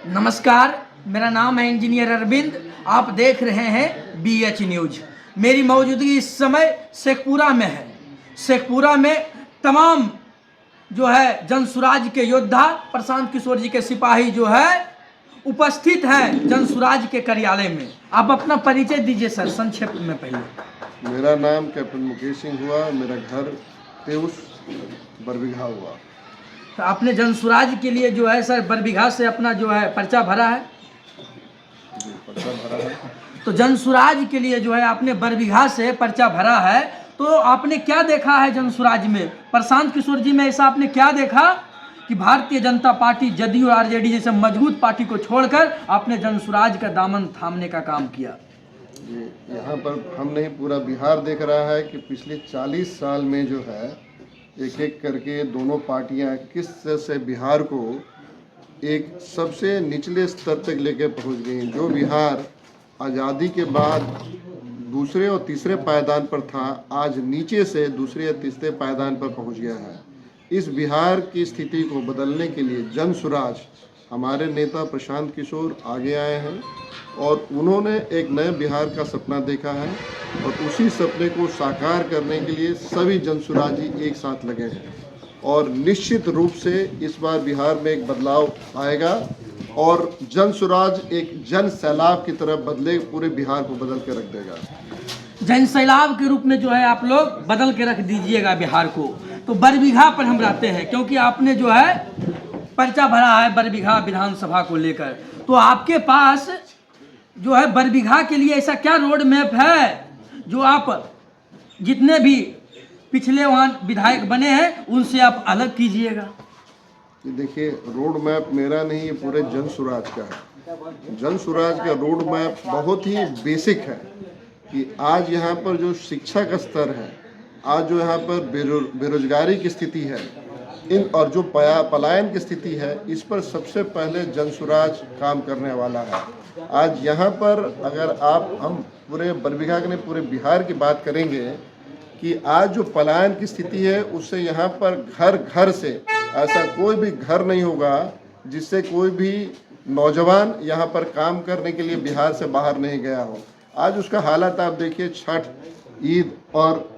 नमस्कार, मेरा नाम है इंजीनियर अरविंद। आप देख रहे हैं BH न्यूज। मेरी मौजूदगी इस समय शेखपुरा में है। शेखपुरा में तमाम जो है जनसुराज के योद्धा, प्रशांत किशोर जी के सिपाही जो है उपस्थित हैं जनसुराज के कार्यालय में। आप अपना परिचय दीजिए सर, संक्षेप में पहले। मेरा नाम कैप्टन मुकेश सिंह हुआ। मेरा घर तेउस बरबीघा हुआ। तो आपने जनसुराज के लिए जो है सर बरबीघा से अपना जो है पर्चा भरा है। जी, पर्चा भरा है। तो जनसुराज के लिए जो है आपने बरबीघा से पर्चा भरा है, तो आपने क्या देखा है जनसुराज में? प्रशांत किशोर जी में ऐसा आपने क्या देखा कि भारतीय जनता पार्टी, जदयू और आरजेडी जैसे मजबूत पार्टी को छोड़कर आपने जनसुराज का दामन थामने का काम किया? ये यहाँ पर हम नहीं, पूरा बिहार देख रहा है कि पिछले 40 साल में जो है एक एक करके दोनों पार्टियां किस तरह से बिहार को एक सबसे निचले स्तर तक लेकर पहुंच गई। जो बिहार आज़ादी के बाद दूसरे और तीसरे पायदान पर था, आज नीचे से दूसरे या तीसरे पायदान पर पहुंच गया है। इस बिहार की स्थिति को बदलने के लिए जनसुराज, हमारे नेता प्रशांत किशोर आगे आए हैं और उन्होंने एक नए बिहार का सपना देखा है और उसी सपने को साकार करने के लिए सभी जनसुराजी एक साथ लगे हैं। और निश्चित रूप से इस बार बिहार में एक बदलाव आएगा और जनसुराज एक जन सैलाब की तरह बदले, पूरे बिहार को बदल के रख देगा। जन सैलाब के रूप में जो है आप लोग बदल के रख दीजिएगा बिहार को। तो बरबीघा पर हम रहते हैं, क्योंकि आपने जो है पर्चा भरा है बरबीघा विधानसभा को लेकर। तो आपके पास जो है बरबीघा के लिए ऐसा क्या रोड मैप है जो आप जितने भी पिछले वहाँ विधायक बने हैं उनसे आप अलग कीजिएगा? देखिए, रोड मैप मेरा नहीं, ये पूरे जनसुराज का है। जनसुराज का रोड मैप बहुत ही बेसिक है कि आज यहाँ पर जो शिक्षा का स्तर है, आज जो यहाँ पर बेरोजगारी की स्थिति है, इन और जो पलायन की स्थिति है, इस पर सबसे पहले जनसुराज काम करने वाला है। आज यहाँ पर अगर हम पूरे बरबीघा के नहीं, पूरे बिहार की बात करेंगे कि आज जो पलायन की स्थिति है, उससे यहाँ पर घर घर से ऐसा कोई भी घर नहीं होगा जिससे कोई भी नौजवान यहाँ पर काम करने के लिए बिहार से बाहर नहीं गया हो। आज उसका हालत आप देखिए, छठ, ईद और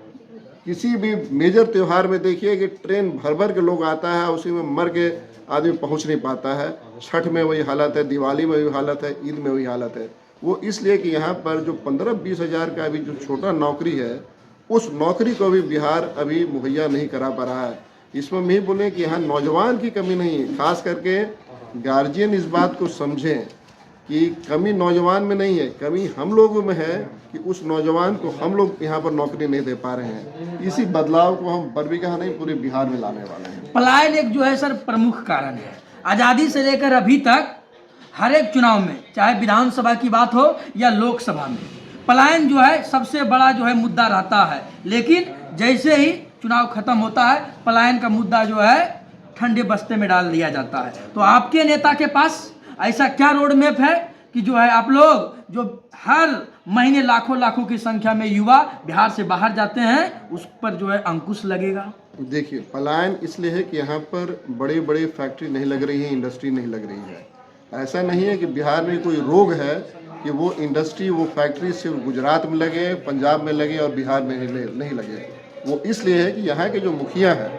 किसी भी मेजर त्यौहार में देखिए कि ट्रेन भर भर के लोग आता है, उसी में मर के आदमी पहुंच नहीं पाता है। छठ में वही हालत है, दिवाली में वही हालत है, ईद में वही हालत है। वो इसलिए कि यहाँ पर जो 15-20 हज़ार का अभी जो छोटा नौकरी है, उस नौकरी को भी बिहार अभी मुहैया नहीं करा पा रहा है। इसमें हम यही बोलें कि यहाँ नौजवान की कमी नहीं है। खास करके गार्जियन इस बात को समझें कि कमी नौजवान में नहीं है, कमी हम लोगों में है कि उस नौजवान को हम लोग यहाँ पर नौकरी नहीं दे पा रहे हैं। इसी बदलाव को हम बरबीघा नहीं, पूरे बिहार में लाने वाले हैं। पलायन एक जो है सर प्रमुख कारण है। आज़ादी से लेकर अभी तक हर एक चुनाव में, चाहे विधानसभा की बात हो या लोकसभा में, पलायन जो है सबसे बड़ा जो है मुद्दा रहता है। लेकिन जैसे ही चुनाव खत्म होता है, पलायन का मुद्दा जो है ठंडे बस्ते में डाल दिया जाता है। तो आपके नेता के पास ऐसा क्या रोड मैप है कि जो है आप लोग जो हर महीने लाखों की संख्या में युवा बिहार से बाहर जाते हैं, उस पर जो है अंकुश लगेगा? देखिए, पलायन इसलिए है कि यहाँ पर बड़े बड़े फैक्ट्री नहीं लग रही है, इंडस्ट्री नहीं लग रही है। ऐसा नहीं है कि बिहार में कोई रोग है कि वो इंडस्ट्री, वो फैक्ट्री सिर्फ गुजरात में लगे, पंजाब में लगे और बिहार में नहीं लगे। वो इसलिए है कि यहाँ के जो मुखिया हैं,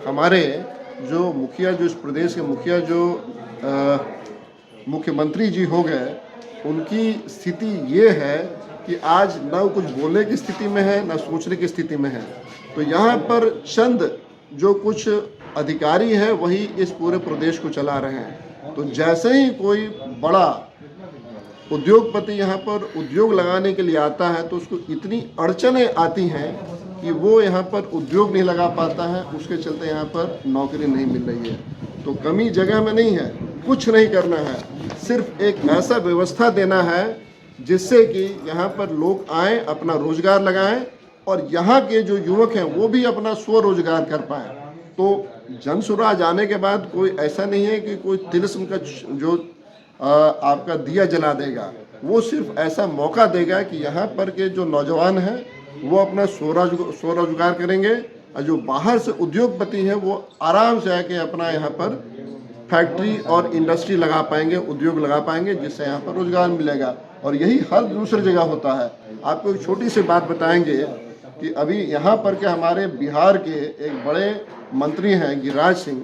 हमारे जो मुखिया, जो इस प्रदेश के मुखिया, जो मुख्यमंत्री जी हो गए, उनकी स्थिति ये है कि आज न कुछ बोलने की स्थिति में है, न सोचने की स्थिति में है। तो यहाँ पर चंद जो कुछ अधिकारी हैं, वही इस पूरे प्रदेश को चला रहे हैं। तो जैसे ही कोई बड़ा उद्योगपति यहाँ पर उद्योग लगाने के लिए आता है, तो उसको इतनी अड़चनें आती हैं कि वो यहाँ पर उद्योग नहीं लगा पाता है। उसके चलते यहाँ पर नौकरी नहीं मिल रही है। तो कमी जगह में नहीं है, कुछ नहीं करना है, सिर्फ एक ऐसा व्यवस्था देना है जिससे कि यहाँ पर लोग आएँ, अपना रोजगार लगाएं और यहाँ के जो युवक हैं वो भी अपना स्वरोजगार कर पाएँ। तो जनसुराज आने के बाद कोई ऐसा नहीं है कि कोई तिलिस्म का जो आपका दिया जला देगा। वो सिर्फ ऐसा मौका देगा कि यहाँ पर के जो नौजवान हैं वो अपना स्वरोजगार करेंगे और जो बाहर से उद्योगपति हैं वो आराम से आके अपना यहाँ पर फैक्ट्री और इंडस्ट्री लगा पाएंगे, उद्योग लगा पाएंगे, जिससे यहाँ पर रोजगार मिलेगा। और यही हर दूसरी जगह होता है। आपको एक छोटी सी बात बताएंगे कि अभी यहाँ पर के हमारे बिहार के एक बड़े मंत्री हैं गिरिराज सिंह,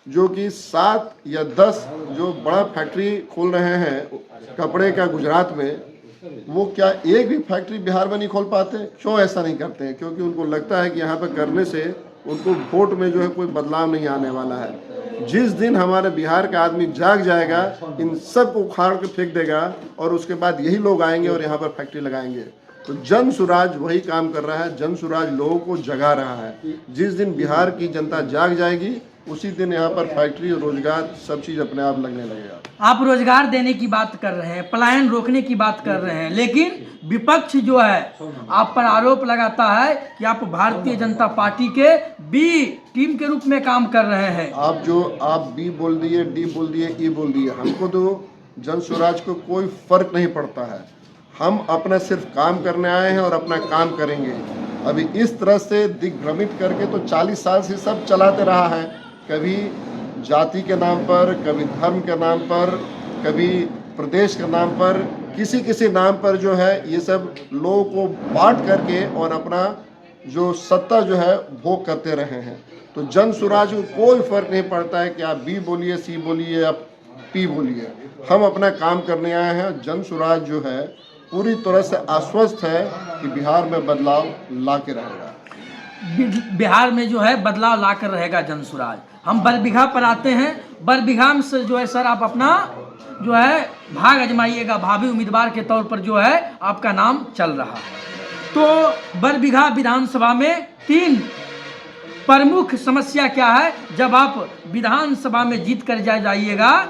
जो कि 7 या 10 जो बड़ा फैक्ट्री खोल रहे हैं कपड़े का गुजरात में, वो क्या एक भी फैक्ट्री बिहार में नहीं खोल पाते? क्यों ऐसा नहीं करते हैं? क्योंकि उनको लगता है कि यहाँ पर करने से उनको वोट में जो है कोई बदलाव नहीं आने वाला है। जिस दिन हमारे बिहार का आदमी जाग जाएगा, इन सब को उखाड़ के फेंक देगा और उसके बाद यही लोग आएंगे और यहाँ पर फैक्ट्री लगाएंगे। तो जन सुराज वही काम कर रहा है, जन सुराज लोगों को जगा रहा है। जिस दिन बिहार की जनता जाग जाएगी, उसी दिन यहाँ पर फैक्ट्री और रोजगार सब चीज़ अपने आप लगने लगेगा। आप रोजगार देने की बात कर रहे हैं, पलायन रोकने की बात कर रहे हैं, लेकिन विपक्ष जो है आप पर आरोप लगाता है कि आप भारतीय जनता पार्टी के बी टीम के रूप में काम कर रहे हैं। आप बी बोल दिए, डी बोल दिए, ई बोल दिए, हमको तो जन स्वराज को कोई फर्क नहीं पड़ता है। हम अपना सिर्फ काम करने आए हैं और अपना काम करेंगे। अभी इस तरह से दिग्भ्रमित करके तो 40 साल से सब चलाते रहा है, कभी जाति के नाम पर, कभी धर्म के नाम पर, कभी प्रदेश के नाम पर, किसी नाम पर जो है ये सब लोगों को बांट करके और अपना जो सत्ता जो है भोग करते रहे हैं। तो जन स्वराज को कोई फर्क नहीं पड़ता है कि आप बी बोलिए, सी बोलिए या पी बोलिए, हम अपना काम करने आए हैं। जन स्वराज जो है पूरी तरह से आश्वस्त है कि बिहार में बदलाव ला के रहेगा। बिहार में जो है बदलाव ला कर रहेगा जन स्वराज। हम बरबीघा पर आते हैं। बरबीघा में से जो है सर आप अपना जो है भाग आजमाइएगा, भावी उम्मीदवार के तौर पर जो है आपका नाम चल रहा है। तो बरबीघा विधानसभा में 3 प्रमुख समस्या क्या है? जब आप विधानसभा में जीत कर जाइएगा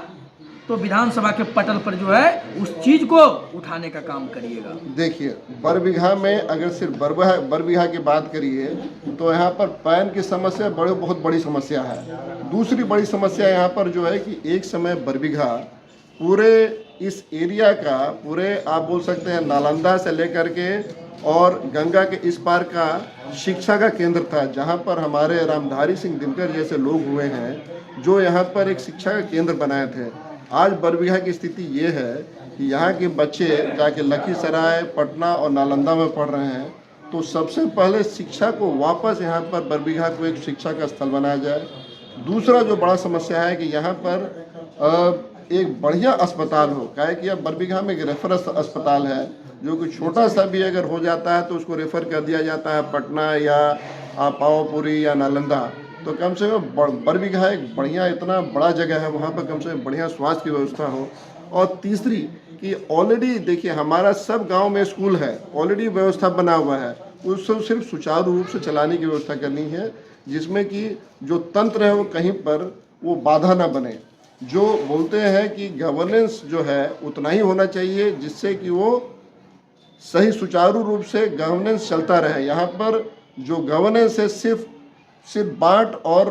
तो विधानसभा के पटल पर जो है उस चीज को उठाने का काम करिएगा। देखिए, बरबीघा में अगर सिर्फ बरबीघा की बात करिए तो यहाँ पर पैन की समस्या बहुत बड़ी समस्या है। दूसरी बड़ी समस्या यहाँ पर जो है कि एक समय बरबीघा पूरे इस एरिया का, पूरे आप बोल सकते हैं नालंदा से लेकर के और गंगा के इस पार का शिक्षा का केंद्र था, जहाँ पर हमारे रामधारी सिंह दिनकर जैसे लोग हुए हैं जो यहाँ पर एक शिक्षा का केंद्र बनाए थे। आज बरबीघा की स्थिति ये है कि यहाँ के बच्चे जाके लखीसराय, पटना और नालंदा में पढ़ रहे हैं। तो सबसे पहले शिक्षा को वापस यहाँ पर बरबीघा को एक शिक्षा का स्थल बनाया जाए। दूसरा जो बड़ा समस्या है कि यहाँ पर एक बढ़िया अस्पताल हो, क्या है कि अब बरबीघा में एक रेफरेंस अस्पताल है जो कि छोटा सा भी अगर हो जाता है तो उसको रेफ़र कर दिया जाता है पटना या पावापुरी या नालंदा। तो कम से कम बरबीघा एक बढ़िया, इतना बड़ा जगह है, वहाँ पर कम से कम बढ़िया स्वास्थ्य की व्यवस्था हो। और तीसरी कि ऑलरेडी देखिए हमारा सब गांव में स्कूल है, ऑलरेडी व्यवस्था बना हुआ है, उसको सिर्फ सुचारू रूप से चलाने की व्यवस्था करनी है, जिसमें कि जो तंत्र है वो कहीं पर वो बाधा ना बने। जो बोलते हैं कि गवर्नेंस जो है उतना ही होना चाहिए जिससे कि वो सही सुचारू रूप से गवर्नेंस चलता रहे। यहाँ पर जो गवर्नेंस है सिर्फ बांट और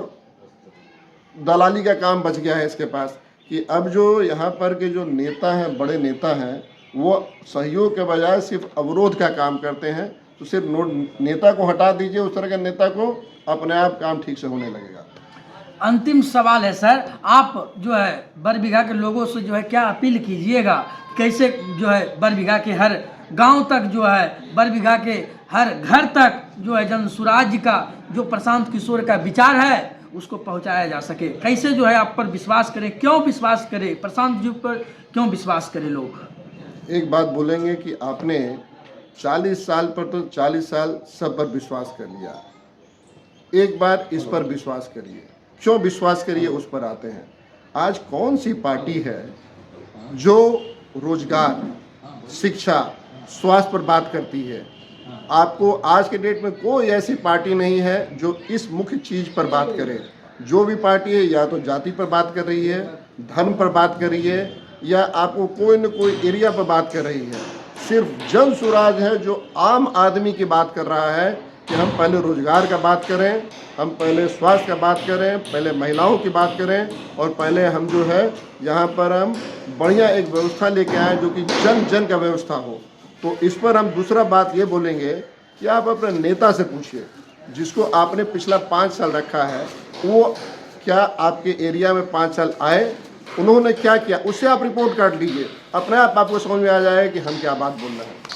दलाली का काम बच गया है इसके पास, कि अब जो यहाँ पर के जो नेता हैं, बड़े नेता हैं, वो सहयोग के बजाय सिर्फ अवरोध का काम करते हैं। तो सिर्फ नेता को हटा दीजिए, उस तरह के नेता को, अपने आप काम ठीक से होने लगेगा। अंतिम सवाल है सर, आप जो है बरबीघा के लोगों से जो है क्या अपील कीजिएगा? कैसे जो है बरबीघा के हर गांव तक जो है, बरबीघा के हर घर तक जो है जन स्वराज का जो प्रशांत किशोर का विचार है उसको पहुंचाया जा सके? कैसे जो है आप पर विश्वास करें? क्यों विश्वास करें प्रशांत जी पर? क्यों विश्वास करें लोग? एक बात बोलेंगे कि आपने 40 साल पर तो 40 साल सब पर विश्वास कर लिया, एक बार इस पर विश्वास करिए। क्यों विश्वास करिए उस पर आते हैं। आज कौन सी पार्टी है जो रोजगार, शिक्षा, स्वास्थ्य पर बात करती है? आपको आज के डेट में कोई ऐसी पार्टी नहीं है जो इस मुख्य चीज़ पर बात करे। जो भी पार्टी है या तो जाति पर बात कर रही है, धर्म पर बात कर रही है, या आपको कोई न कोई एरिया पर बात कर रही है। सिर्फ जन स्वराज है जो आम आदमी की बात कर रहा है कि हम पहले रोजगार का बात करें, हम पहले स्वास्थ्य का बात करें, पहले महिलाओं की बात करें, और पहले हम जो है यहाँ पर हम बढ़िया एक व्यवस्था लेके आए जो कि जन जन का व्यवस्था हो। तो इस पर हम दूसरा बात ये बोलेंगे कि आप अपने नेता से पूछिए, जिसको आपने पिछला 5 साल रखा है, वो क्या आपके एरिया में 5 साल आए, उन्होंने क्या किया, उससे आप रिपोर्ट कार्ड लीजिए, अपने आप आपको समझ में आ जाएगा कि हम क्या बात बोल रहे हैं।